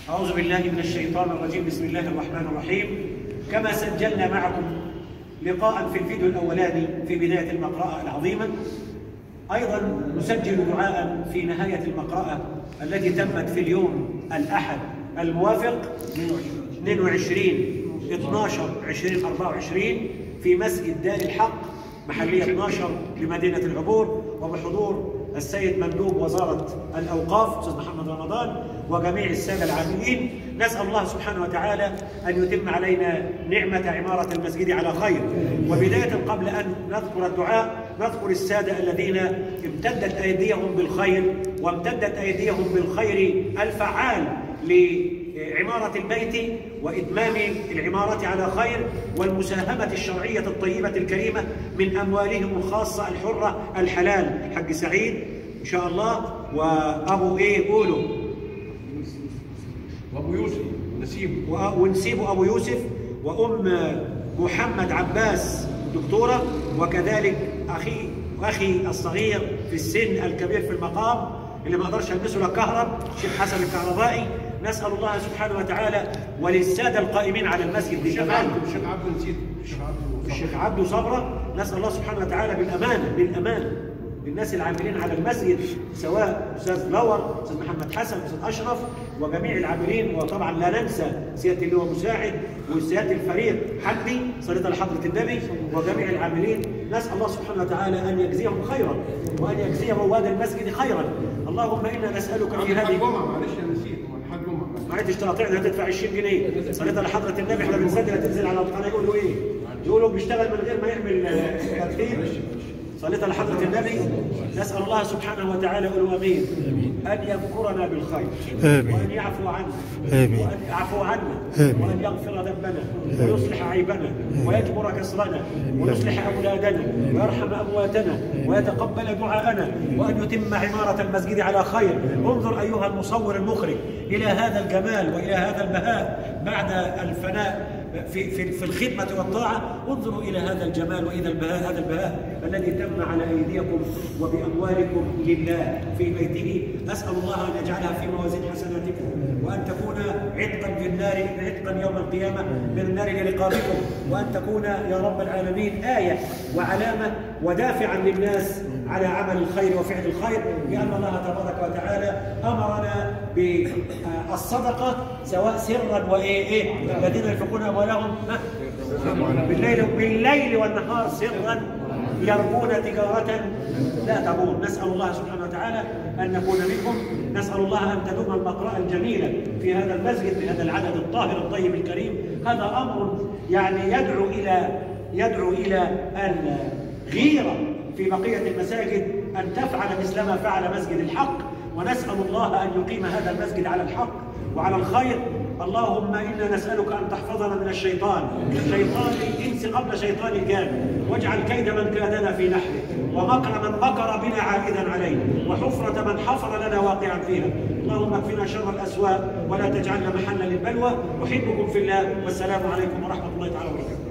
أعوذ بالله من الشيطان الرجيم. بسم الله الرحمن الرحيم. كما سجلنا معكم لقاء في الفيديو الأولاني في بداية المقرأة العظيمة، أيضا نسجل دعاء في نهاية المقرأة التي تمت في اليوم الأحد الموافق 22/12/2024 في مسجد دار الحق محلية 12 لمدينة العبور، وبحضور السيد مندوب وزارة الأوقاف أستاذ محمد رمضان وجميع السادة العاملين. نسأل الله سبحانه وتعالى أن يتم علينا نعمة عمارة المسجد على خير. وبداية قبل أن نذكر الدعاء نذكر السادة الذين امتدت أيديهم بالخير وامتدت أيديهم بالخير الفعال لعمارة البيت وإتمام العمارة على خير والمساهمة الشرعية الطيبة الكريمة من أموالهم الخاصة الحرة الحلال. حق سعيد إن شاء الله، وأبو قولوا وأبو يوسف ونسيب أبو يوسف، وأم محمد عباس دكتورة، وكذلك أخي الصغير في السن الكبير في المقام اللي ما أقدرش ألبسه للكهرب الشيخ حسن الكهربائي. نسأل الله سبحانه وتعالى وللسادة القائمين على المسجد الشيخ عبده صبرة، نسأل الله سبحانه وتعالى بالأمانة للناس العاملين على المسجد، سواء أستاذ لور، أستاذ محمد حسن، أستاذ أشرف، وجميع العاملين. وطبعا لا ننسى سيادة اللواء مساعد وسيادة الفريق حمدي صليت لحضرة النبي وجميع العاملين. نسأل الله سبحانه وتعالى أن يجزيهم خيرا وأن يجزي رواد المسجد خيرا. اللهم إنا نسألك في هذه معلش أنا نسيت ما عدتش تقاطعني، هتدفع 20 جنيه صليت لحضرة النبي. احنا بنسجل هتنزل على القناة يقولوا إيه؟ يقولوا بيشتغل من غير ما يعمل ترتيب. صليت لحضرة النبي. نسأل الله سبحانه وتعالى قولوا امين ان يذكرنا بالخير وان يعفو عنا وان يعفو عنا وان يغفر ذنبنا ويصلح عيبنا ويجبر كسرنا ويصلح اولادنا ويرحم امواتنا ويتقبل دعاءنا وان يتم عمارة المسجد على خير. انظر ايها المصور المخرج الى هذا الجمال والى هذا البهاء بعد الفناء في الخدمة والطاعة. انظروا إلى هذا الجمال وإلى البهاء، هذا البهاء الذي تم على أيديكم وبأموالكم لله في بيته. أسأل الله أن يجعلها في موازين حسناتكم وأن تكون عتقا في النار، عتقا يوم القيامة من النار لرقابكم، وأن تكون يا رب العالمين آية وعلامة ودافعا للناس على عمل الخير وفعل الخير، لأن الله تبارك وتعالى أمرنا بالصدقة سواء سرا الذين ينفقون أموالهم بالليل والنهار سرا يرجون تجارة لا تبور. نسأل الله سبحانه وتعالى أن نكون منهم. نسأل الله أن تدوم المقرأة الجميلة في هذا المسجد بهذا العدد الطاهر الطيب الكريم. هذا أمر يعني يدعو إلى أن غيرة في بقية المساجد أن تفعل مثل ما فعل مسجد الحق، ونسأل الله أن يقيم هذا المسجد على الحق وعلى الخير. اللهم إنا نسألك أن تحفظنا من شيطان الإنس قبل شيطان الجان، واجعل كيد من كادنا في نحره، ومكر من مكر بنا عائدا عليه، وحفرة من حفر لنا واقعا فيها. اللهم اكفنا شر الأسواء ولا تجعلنا محلا للبلوى. أحبكم في الله، والسلام عليكم ورحمة الله تعالى وبركاته.